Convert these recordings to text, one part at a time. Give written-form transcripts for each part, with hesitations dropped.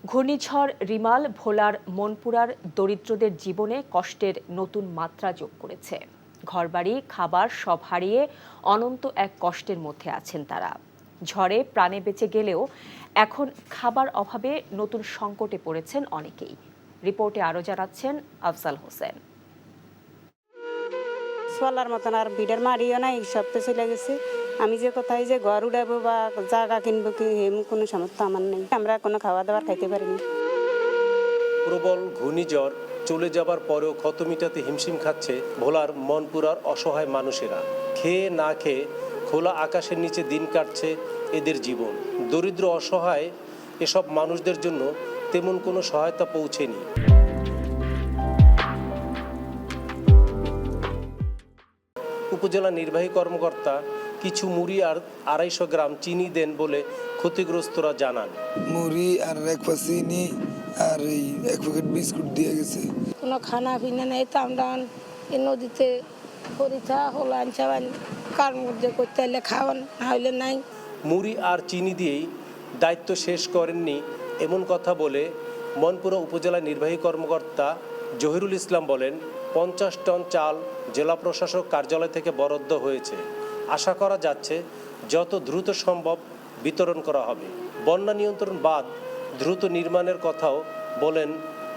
ঘূর্ণিঝড় রিমাল ভোলার মনপুরার দরিদ্রদের জীবনে কষ্টের নতুন মাত্রা যোগ করেছে। ঘরবাড়ি, খাবার সব হারিয়ে অনন্ত এক কষ্টের মধ্যে আছেন তারা। ঝড়ে প্রাণে বেঁচে গেলেও এখন খাবার অভাবে নতুন সংকটে পড়েছেন অনেকেই। রিপোর্টে আরও জানাচ্ছেন আফজাল হোসেন। চলার মতন আর বিডার মারিও নাই, সব তো চলে গেছে। আমি যে কোথায় যে ঘর উড়াবো বা জায়গা কিনবো কি কোনো সামর্থ্য আমার নেই। আমরা কোনো খাওয়া দাওয়ার খাইতে পারিনি। প্রবল ঘূর্ণিঝড় চলে যাবার পরেও ক্ষত মিটাতে হিমশিম খাচ্ছে ভোলার মনপুরার অসহায় মানুষেরা। খেয়ে না খেয়ে খোলা আকাশের নিচে দিন কাটছে এদের জীবন। দরিদ্র অসহায় এসব মানুষদের জন্য তেমন কোনো সহায়তা পৌঁছেনি। উপজেলা নির্বাহী কর্মকর্তা কিছু মুড়ি আর 250 গ্রাম চিনি দেন বলে ক্ষতিগ্রস্তরা জানান। মুড়ি আর এক পা চিনি আর এই এক প্যাকেট বিস্কুট দিয়ে গেছে। কোনো খানা পিনা নেই তো আমরা এই নদীতে পরীক্ষা হলো আনছাবান কার মধ্যে করতে হলে খাওয়ান, না হইলে নাই। মুড়ি আর চিনি দিয়েই দায়িত্ব শেষ করেননি এমন কথা বলে মনপুরা উপজেলা নির্বাহী কর্মকর্তা জহিরুল ইসলাম বলেন, 50 টন চাল জেলা প্রশাসক কার্যালয় থেকে বরাদ্দ হয়েছে। আশা করা যাচ্ছে যত দ্রুত সম্ভব বিতরণ করা হবে। বন্যা নিয়ন্ত্রণ বাঁধ দ্রুত নির্মাণের কথাও বলেন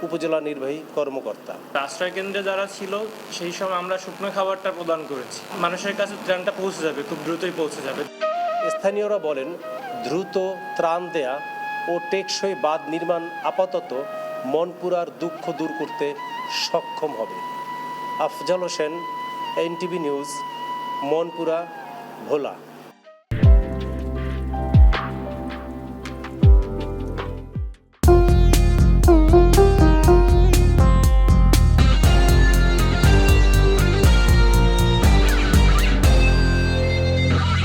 উপজেলা নির্বাহী কর্মকর্তা। আশ্রয় কেন্দ্রে যারা ছিল সেই সময় আমরা শুকনো খাবারটা প্রদান করেছি। মানুষের কাছে ত্রাণটা পৌঁছে যাবে, খুব দ্রুতই পৌঁছে যাবে। স্থানীয়রা বলেন, দ্রুত ত্রাণ দেয়া ও টেকসই বাঁধ নির্মাণ আপাতত মনপুরার দুঃখ দূর করতে সক্ষম হবে। আফজাল হোসেন, এনটিভি নিউজ, মনপুরা, ভোলা।